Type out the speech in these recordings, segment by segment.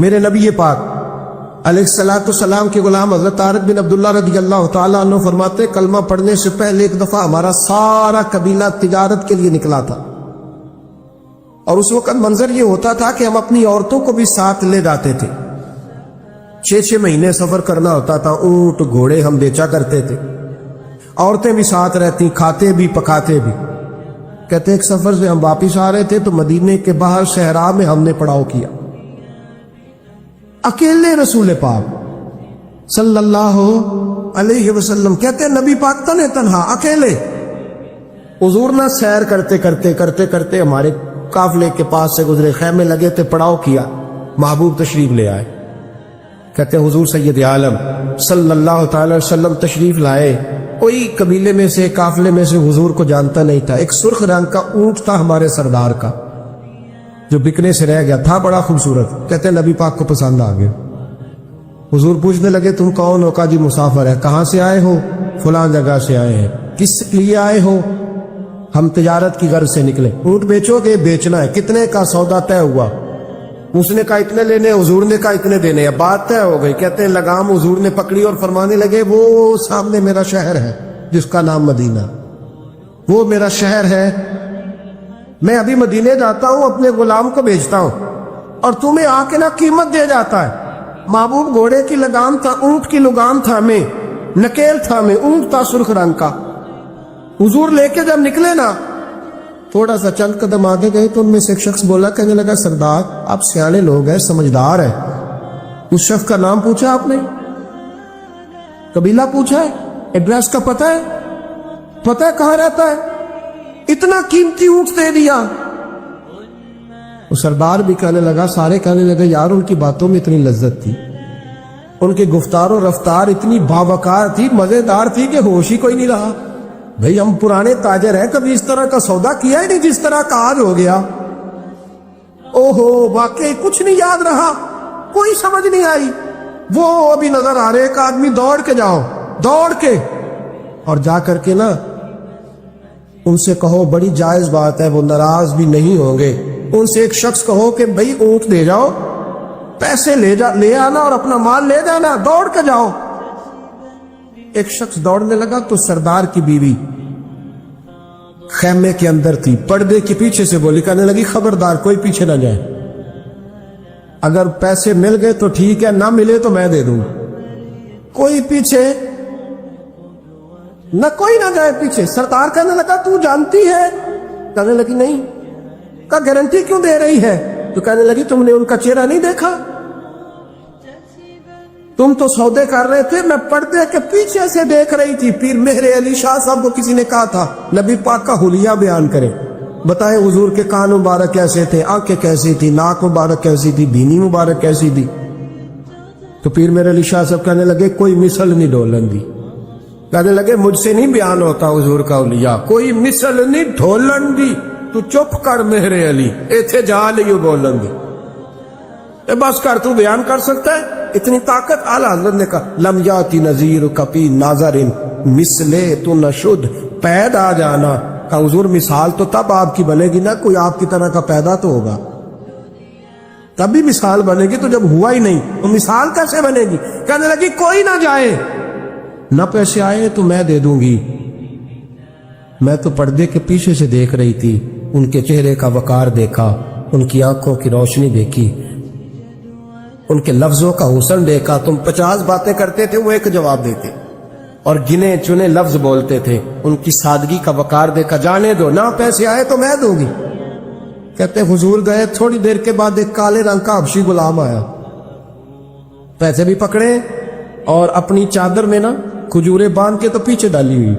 میرے نبی پاک علیہ السلام کے غلام حضرت طارق بن عبداللہ رضی اللہ تعالیٰ عنہ فرماتے کلمہ پڑھنے سے پہلے ایک دفعہ ہمارا سارا قبیلہ تجارت کے لیے نکلا تھا، اور اس وقت منظر یہ ہوتا تھا کہ ہم اپنی عورتوں کو بھی ساتھ لے جاتے تھے۔ 6 مہینے سفر کرنا ہوتا تھا، اونٹ گھوڑے ہم بیچا کرتے تھے، عورتیں بھی ساتھ رہتی، کھاتے بھی پکاتے بھی۔ کہتے ایک سفر سے ہم واپس آ رہے تھے تو مدینے کے باہر صحرا میں ہم نے پڑاؤ کیا، اکیلے رسول پاک صلی اللہ علیہ وسلم، کہتے نبی پاک تنہا اکیلے۔ حضور نہ سیر کرتے کرتے ہمارے قافلے کے پاس سے گزرے، خیمے لگے تھے، پڑاؤ کیا، محبوب تشریف لے آئے۔ کہتے حضور سید عالم صلی اللہ تعالی وسلم تشریف لائے، کوئی قبیلے میں سے قافلے میں سے حضور کو جانتا نہیں تھا۔ ایک سرخ رنگ کا اونٹ تھا ہمارے سردار کا جو بکنے سے رہ گیا تھا، بڑا خوبصورت۔ کہتے نبی پاک کو پسند آ گیا۔ حضور پوچھنے لگے تم کون ہو؟ کہا جی مسافر ہے۔ کہاں سے آئے ہو؟ فلاں جگہ سے آئے ہیں۔ کس لیے آئے ہو؟ ہم تجارت کی غرض سے نکلے۔ اونٹ بیچو گے؟ بیچنا ہے۔ کتنے کا سودا طے ہوا؟ اس نے کہا اتنے لینے، حضور نے کہا اتنے دینے، بات طے ہو گئی۔ کہتے ہیں لگام حضور نے پکڑی اور فرمانے لگے وہ سامنے میرا شہر ہے جس کا نام مدینہ، وہ میرا شہر ہے، میں ابھی مدینے جاتا ہوں، اپنے غلام کو بھیجتا ہوں اور تمہیں آ کے نہ قیمت دے جاتا ہے۔ محبوب گھوڑے کی لگام تھا، اونٹ کی لگام تھا، میں نکیل تھا، میں اونٹ تھا سرخ رنگ کا۔ حضور لے کے جب نکلے نا، تھوڑا سا چند قدم آگے گئے تو ان میں سے ایک شخص بولا، کہنے لگا سردار آپ سیانے لوگ ہیں، سمجھدار ہیں، اس شخص کا نام پوچھا آپ نے؟ قبیلہ پوچھا ہے؟ ایڈریس کا پتہ ہے؟ پتہ ہے کہاں رہتا ہے؟ اتنا قیمتی اونٹ دے دیا۔ وہ سردار بھی کہنے لگا، سارے کہنے لگے یار ان کی باتوں میں اتنی لذت تھی، ان کی گفتار و رفتار اتنی باوقار تھی، مزیدار تھی کہ ہوش ہی کوئی نہیں رہا۔ بھئی ہم پرانے تاجر ہیں، کبھی اس طرح کا سودا کیا ہی نہیں جس طرح کا آج ہو گیا۔ اوہو واقعی کچھ نہیں یاد رہا، کوئی سمجھ نہیں آئی۔ وہ ابھی نظر آ رہے، ایک آدمی دوڑ کے جاؤ، دوڑ کے اور جا کر کے نا ان سے کہو، بڑی جائز بات ہے، وہ ناراض بھی نہیں ہوں گے۔ ان سے ایک شخص کہو کہ بھئی اونٹ دے جاؤ، پیسے لے آنا اور اپنا مال لے جانا، دوڑ کے جاؤ۔ ایک شخص دوڑنے لگا تو سردار کی بیوی خیمے کے اندر تھی، پردے کے پیچھے سے بولی، کہنے لگی خبردار کوئی پیچھے نہ جائے، اگر پیسے مل گئے تو ٹھیک ہے، نہ ملے تو میں دے دوں، کوئی پیچھے نہ، کوئی نہ جائے پیچھے۔ سردار کہنے لگا تو جانتی ہے؟ کہنے لگی نہیں۔ کا گارنٹی کیوں دے رہی ہے؟ تو کہنے لگی تم نے ان کا چہرہ نہیں دیکھا؟ تم تو سودے کر رہے تھے، میں پردے کے پیچھے سے دیکھ رہی تھی۔ پیر مہر علی شاہ صاحب کو کسی نے کہا تھا نبی پاک کا حلیہ بیان کرے، بتائے حضور کے کان مبارک کیسے تھے، آنکھیں کیسی تھی، ناک مبارک کیسی تھی، بینی مبارک کیسی تھی۔ تو پیر مہر علی شاہ صاحب کہنے لگے کوئی مثل نہیں ڈھولن دی، کہنے لگے مجھ سے نہیں بیان ہوتا حضور کا حلیہ، کوئی مثل نہیں ڈھولن دی، تو چپ کر مہر علی، ایتھے جا لیو بولن دی، اے بس کر، تو بیان کر سکتا ہے اتنی طاقت؟ اعلیٰ حضرت نے کہا لم یاتی نذیر کپی ناظر مثلے تو نشد، پید آ جانا۔ کہا حضور مثال تو تب آپ کی بنے گی نا، کوئی آپ کی طرح کا پیدا تو ہوگا، تبھی مثال بنے گی، تو جب ہوا ہی نہیں تو مثال کیسے بنے گی؟ کہنے لگی کوئی نہ جائے، نہ پیسے آئے تو میں دے دوں گی۔ میں تو پردے کے پیچھے سے دیکھ رہی تھی، ان کے چہرے کا وقار دیکھا، ان کی آنکھوں کی روشنی دیکھی، ان کے لفظوں کا حسن دیکھا۔ تم 50 باتیں کرتے تھے، وہ ایک جواب دیتے، اور گنے چنے لفظ بولتے تھے، ان کی سادگی کا وقار دیکھا۔ جانے دو، نہ پیسے آئے تو میں دوں گی۔ کہتے حضور گئے، تھوڑی دیر کے بعد ایک کالے رنگ کا حبشی غلام آیا، پیسے بھی پکڑے اور اپنی چادر میں نا کھجورے باندھ کے تو پیچھے ڈالی ہوئی،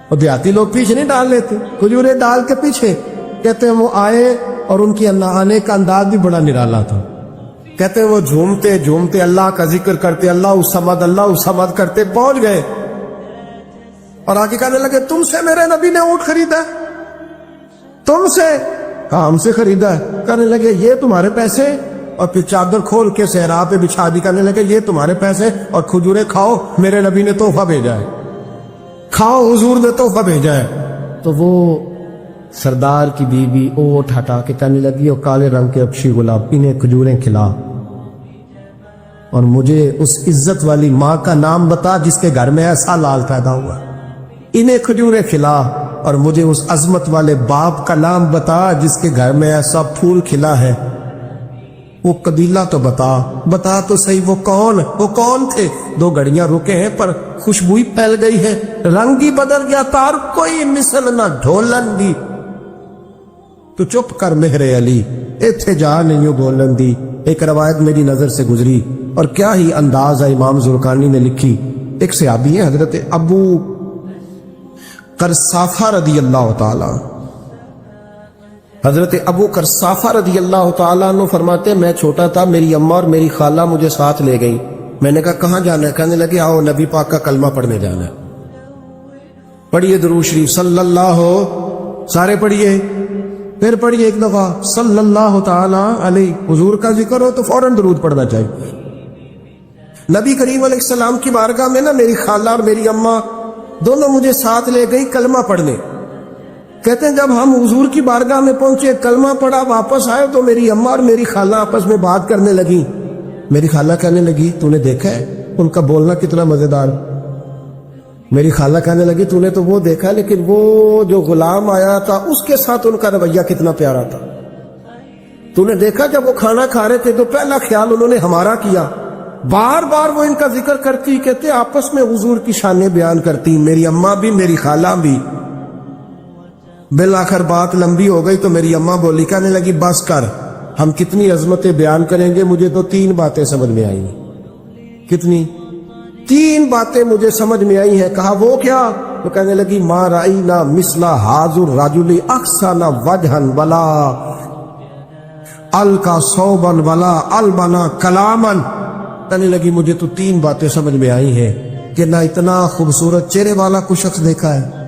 اور دیہاتی لوگ پیچھے نہیں ڈال لیتے، کھجورے ڈال کے پیچھے۔ کہتے ہیں وہ آئے اور ان کی آنے کا انداز بھی بڑا نرالا تھا۔ کہتے ہیں وہ جھومتے جھومتے اللہ کا ذکر کرتے، اللہ الصمد کرتے پہنچ گئے، اور آگے کہنے لگے تم سے میرے نبی نے اونٹ خریدا ہے؟ تم سے؟ کہا ہم سے خریدا ہے۔ کہنے لگے یہ تمہارے پیسے؟ اور پھر چادر کھول کے صحرا پہ بچھا دی، کہنے لگے یہ تمہارے پیسے، اور کھجورے کھاؤ، میرے نبی نے تحفہ بھیجا ہے، کھاؤ، حضور نے تحفہ بھیجا ہے۔ تو وہ سردار کی بیوی اوٹ ہٹا کے کہنے لگی اور کالے رنگ کے اکشی گلاب انہیں کھجوریں کھلا اور مجھے اس عزت والی ماں کا نام بتا جس کے گھر میں ایسا لال پیدا ہوا. انہیں کھجوریں کھلا اور مجھے اس عظمت والے باپ کا نام بتا جس کے گھر میں ایسا پھول کھلا ہے. وہ قبیلہ تو بتا تو صحیح وہ کون تھے. 2 گھڑیاں رکے ہیں پر خوشبوئی پھیل گئی ہے, رنگ ہی بدل گیا, تار کوئی مثل نہ ڈھولن دی. تو چپ کر مہر علی, ایتھے جا نہیں بولن دی. ایک روایت میری نظر سے گزری اور کیا ہی انداز ہے امام زرقانی نے لکھی. ایک صحابی ہیں حضرت ابو قرصافہ رضی اللہ تعالی. حضرت ابو قرصافہ رضی اللہ تعالیٰ عنہ فرماتے ہیں میں چھوٹا تھا, میری اماں اور میری خالہ مجھے ساتھ لے گئی. میں نے کہا کہاں جانا ہے؟ کہنے لگے آؤ نبی پاک کا کلمہ پڑھنے جانا ہے. پڑھیے درود شریف صلی اللہ سارے پڑھیے, پھر پڑھیے ایک دفعہ صلی اللہ تعالی علیہ. حضور کا ذکر ہو تو فوراً درود پڑھنا چاہیے. نبی کریم علیہ السلام کی بارگاہ میں نا میری خالہ اور میری اماں دونوں مجھے ساتھ لے گئی کلمہ پڑھنے. کہتے ہیں جب ہم حضور کی بارگاہ میں پہنچے, کلمہ پڑھا, واپس آئے تو میری اماں اور میری خالہ آپس میں بات کرنے لگی. میری خالہ کہنے لگی تو نے دیکھا ہے ان کا بولنا کتنا مزیدار. میری خالہ کہنے لگی تو نے تو وہ دیکھا لیکن وہ جو غلام آیا تھا اس کے ساتھ ان کا رویہ کتنا پیارا تھا. تو نے دیکھا جب وہ کھانا کھا رہے تھے تو پہلا خیال انہوں نے ہمارا کیا. بار بار وہ ان کا ذکر کرتی, کہتے آپس میں حضور کی شانیں بیان کرتی, میری اماں بھی میری خالہ بھی. بالآخر بات لمبی ہو گئی تو میری اماں بولی, کہنے لگی بس کر, ہم کتنی عظمتیں بیان کریں گے, مجھے تو 3 باتیں سمجھ میں آئی. کتنی؟ 3 باتیں مجھے سمجھ میں آئی ہیں. کہا وہ کیا؟ تو کہنے لگی ما رأینا مثل حاضر الرجل احسن وجہا ولا الکا صوبا ولا البنا کلاما. کہنے لگی مجھے تو 3 باتیں سمجھ میں آئی ہیں کہ نہ اتنا خوبصورت چہرے والا کوئی شخص دیکھا ہے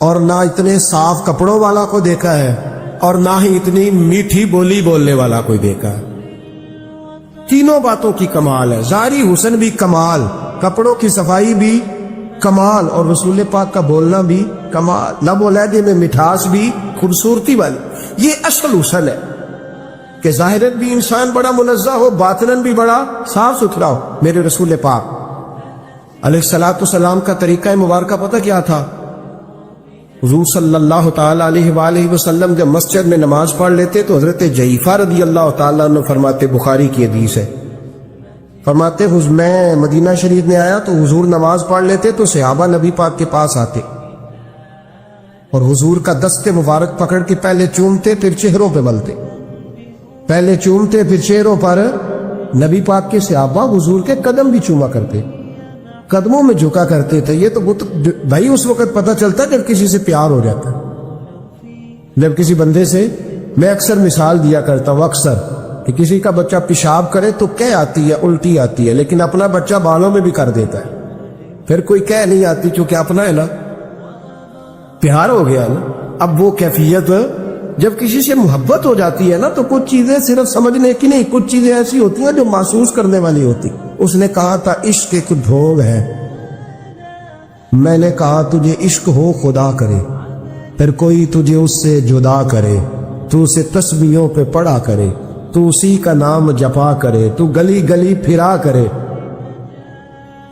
اور نہ اتنے صاف کپڑوں والا کو دیکھا ہے اور نہ ہی اتنی میٹھی بولی بولنے والا کوئی دیکھا ہے. تینوں باتوں کی کمال ہے. ظاہری حسن بھی کمال, کپڑوں کی صفائی بھی کمال, اور رسول پاک کا بولنا بھی کمال, لب و لہجے میں مٹھاس بھی خوبصورتی والی. یہ اصل حسن ہے کہ ظاہرت بھی انسان بڑا منزہ ہو, باطناً بھی بڑا صاف ستھرا ہو. میرے رسول پاک علیہ الصلوۃ والسلام کا طریقہ مبارکہ پتہ کیا تھا؟ حضور صلی اللہ تعالی علیہ وآلہ وسلم جب مسجد میں نماز پڑھ لیتے تو حضرت جعفہ رضی اللہ تعالیٰ عنہ فرماتے, بخاری کی حدیث ہے, فرماتے میں مدینہ شریف میں آیا تو حضور نماز پڑھ لیتے تو صحابہ نبی پاک کے پاس آتے اور حضور کا دست مبارک پکڑ کے پہلے چومتے پھر چہروں پہ ملتے, پہلے چومتے پھر چہروں پر. نبی پاک کے صحابہ حضور کے قدم بھی چوما کرتے, قدموں میں جھکا کرتے تھے. یہ تو بھائی اس وقت پتہ چلتا جب کسی سے پیار ہو جاتا, جب کسی بندے سے. میں اکثر مثال دیا کرتا ہوں اکثر کہ کسی کا بچہ پیشاب کرے تو کہہ آتی ہے, الٹی آتی ہے, لیکن اپنا بچہ بالوں میں بھی کر دیتا ہے, پھر کوئی کہہ نہیں آتی کیونکہ اپنا ہے نا, پیار ہو گیا نا. اب وہ کیفیت جب کسی سے محبت ہو جاتی ہے نا تو کچھ چیزیں صرف سمجھنے کی نہیں, کچھ چیزیں ایسی ہوتی ہیں جو محسوس کرنے والی ہوتی. اس نے کہا تھا عشق ایک ڈھونگ ہے. میں نے کہا تجھے عشق ہو خدا کرے, پھر کوئی تجھے اس سے جدا کرے, تو اسے تسبیحوں پہ پڑھا کرے, تو اسی کا نام جپا کرے, تو گلی گلی پھرا کرے,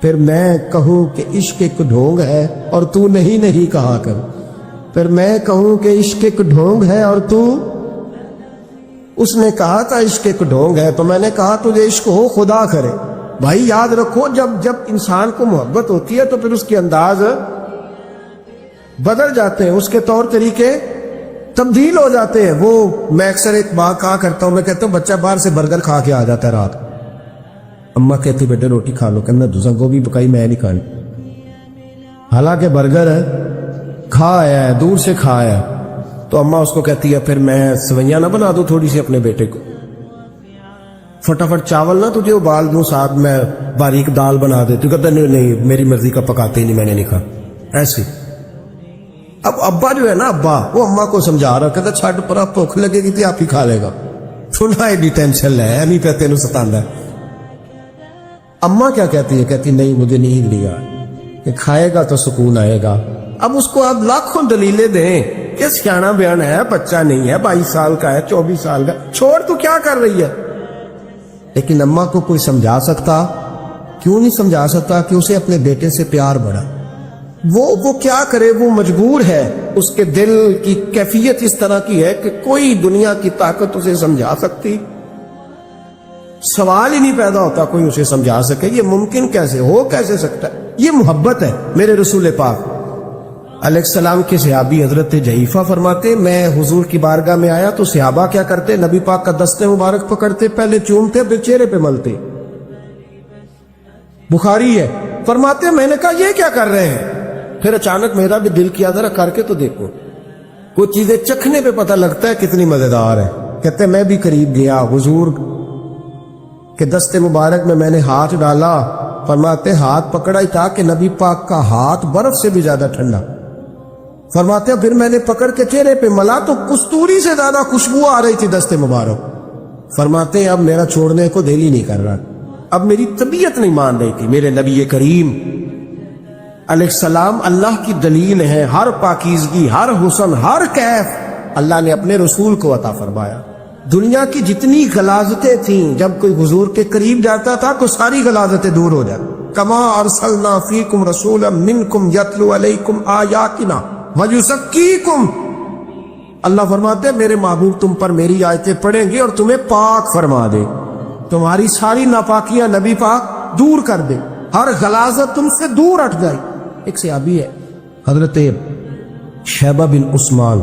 پھر میں کہوں کہ عشق ایک ڈھونگ ہے اور تو نہیں کہا کر, پھر میں کہوں کہ عشق ایک ڈھونگ ہے اور تو. اس نے کہا تھا عشق ایک ڈھونگ ہے تو میں نے کہا تجھے عشق ہو خدا کرے. بھائی یاد رکھو جب انسان کو محبت ہوتی ہے تو پھر اس کے انداز بدل جاتے ہیں, اس کے طور طریقے تبدیل ہو جاتے ہیں. وہ میں اکثر ایک بات کہا کرتا ہوں, میں کہتا ہوں بچہ باہر سے برگر کھا کے آ جاتا ہے رات, اماں کہتی بیٹے روٹی کھا لو, کہنا دوسرا گوبھی پکائی میں نہیں کھانی, حالانکہ برگر کھا ہے دور سے کھا ہے. تو اماں اس کو کہتی ہے پھر میں سوئیاں نہ بنا دوں تھوڑی سی اپنے بیٹے کو, فٹافٹ چاول نہ تجھے ابال دوں, ساتھ میں باریک دال بنا دے. تو کہتا نہیں میری مرضی کا پکاتے ہی نہیں, میں نے نہیں کھا ایسے. اب ابا جو ہے نا ابا وہ اماں کو سمجھا رہا, کہتا چھٹ پرا بھوک لگے گی تھی آپ ہی کھا لے گا, تھوڑا ایڈی ٹینشن ہے نہیں پہ تینوں ستانا ہے. اماں کیا کہتی ہے؟ کہتی نہیں مجھے نیند لیا کہ کھائے گا تو سکون آئے گا. اب اس کو آپ لاکھوں دلیلیں دیں کہ سیانا بیان ہے, بچہ نہیں ہے, 22 سال کا ہے, 24 سال کا, چھوڑ تو کیا کر رہی ہے. لیکن اماں کو کوئی سمجھا سکتا؟ کیوں نہیں سمجھا سکتا؟ کہ اسے اپنے بیٹے سے پیار بڑھا. وہ کیا کرے, وہ مجبور ہے. اس کے دل کی کیفیت اس طرح کی ہے کہ کوئی دنیا کی طاقت اسے سمجھا سکتی؟ سوال ہی نہیں پیدا ہوتا کوئی اسے سمجھا سکے. یہ ممکن کیسے ہو, کیسے سکتا ہے؟ یہ محبت ہے. میرے رسول پاک علیہ السلام کے صحابی حضرت جعفہ فرماتے, میں حضور کی بارگاہ میں آیا تو صحابہ کیا کرتے, نبی پاک کا دست مبارک پکڑتے, پہلے چومتے پھر چہرے پہ ملتے. بخاری ہے. فرماتے میں نے کہا یہ کیا کر رہے ہیں؟ پھر اچانک میرا بھی دل کیا ذرا کر کے تو دیکھو. کچھ چیزیں چکھنے پہ پتہ لگتا ہے کتنی مزیدار ہے. کہتے میں بھی قریب گیا, حضور کہ دست مبارک میں نے ہاتھ ڈالا. فرماتے ہاتھ پکڑا ہی تھا کہ نبی پاک کا ہاتھ برف سے بھی زیادہ ٹھنڈا. فرماتے پھر میں نے پکڑ کے چہرے پہ ملا تو کستوری سے زیادہ خوشبو آ رہی تھی دست مبارک. فرماتے اب میرا چھوڑنے کو دل ہی نہیں کر رہا, اب میری طبیعت نہیں مان رہی تھی. میرے نبی کریم علیہ السلام اللہ کی دلیل ہے. ہر پاکیزگی, ہر حسن, ہر کیف اللہ نے اپنے رسول کو عطا فرمایا. دنیا کی جتنی غلاظتیں تھیں, جب کوئی حضور کے قریب جاتا تھا تو ساری غلاظتیں دور ہو جاتی. کما ارسلنا فیکم رسولا منکم یتلو علیکم آیاتنا ویزکیکم. اللہ فرماتے میرے محبوب تم پر میری آیتیں پڑھیں گے اور تمہیں پاک فرما دے, تمہاری ساری ناپاکیاں نبی پاک دور کر دے, ہر غلاظت تم سے دور ہٹ جائے. ایک صحابی ہے حضرت شیبہ بن عثمان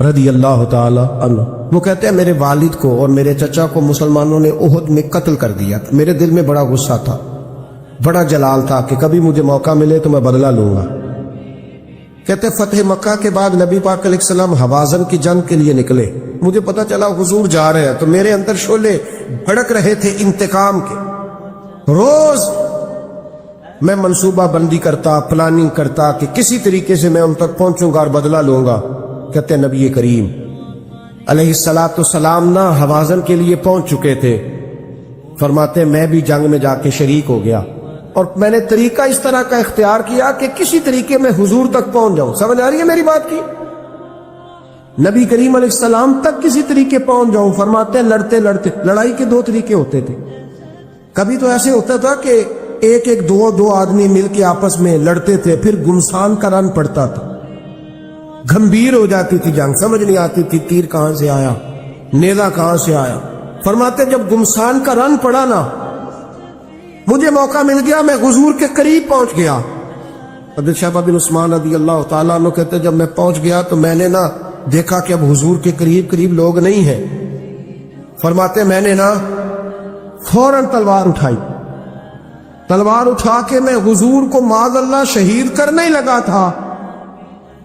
رضی اللہ تعالی عنہ, وہ کہتے ہیں میرے والد کو اور میرے چچا کو مسلمانوں نے احد میں قتل کر دیا. میرے دل میں بڑا غصہ تھا, بڑا جلال تھا کہ کبھی مجھے موقع ملے تو میں بدلہ لوں گا. کہتے فتح مکہ کے بعد نبی پاک علیہ السلام حوازن کی جنگ کے لیے نکلے. مجھے پتا چلا حضور جا رہے ہیں تو میرے اندر شعلے بھڑک رہے تھے انتقام کے. روز میں منصوبہ بندی کرتا, پلاننگ کرتا کہ کسی طریقے سے میں ان تک پہنچوں گا اور بدلہ لوں گا. کہتے نبی کریم علیہ السلام نہ حوازن کے لیے پہنچ چکے تھے. فرماتے میں بھی جنگ میں جا کے شریک ہو گیا اور میں نے طریقہ اس طرح کا اختیار کیا کہ کسی طریقے میں حضور تک پہنچ جاؤں. سمجھ آ رہی ہے میری بات کی؟ نبی کریم علیہ السلام تک کسی طریقے پہنچ جاؤں. فرماتے لڑتے لڑتے, لڑائی کے 2 طریقے ہوتے تھے. کبھی تو ایسے ہوتا تھا کہ ایک دو آدمی مل کے آپس میں لڑتے تھے, پھر گمسان کا رن پڑتا تھا, گھمبیر ہو جاتی تھی جنگ, سمجھ نہیں آتی تھی تیر کہاں سے آیا, نیزہ کہاں سے آیا. فرماتے جب گمسان کا رن پڑا نا, مجھے موقع مل گیا, میں حضور کے قریب پہنچ گیا. حضرت شیبہ بن عثمان رضی اللہ تعالیٰ عنہ کہتے جب میں پہنچ گیا تو میں نے نا دیکھا کہ اب حضور کے قریب لوگ نہیں ہیں. فرماتے میں نے نا فوراً تلوار اٹھائی, تلوار اٹھا کے میں حضور کو معاذ اللہ شہید کرنے ہی لگا تھا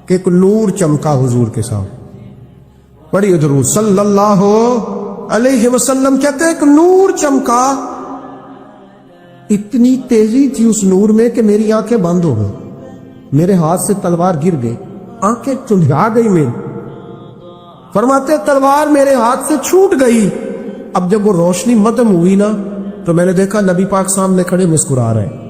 کہ ایک نور چمکا حضور کے سامنے. بڑی درود صلی اللہ علیہ وسلم. کہتے ایک نور چمکا, اتنی تیزی تھی اس نور میں کہ میری آنکھیں بند ہو گئی, میرے ہاتھ سے تلوار گر گئی, آنکھیں چندھا گئی میری. فرماتے تلوار میرے ہاتھ سے چھوٹ گئی. اب جب وہ روشنی مدھم ہوئی نا تو میں نے دیکھا نبی پاک سامنے کھڑے مسکرا رہے ہیں.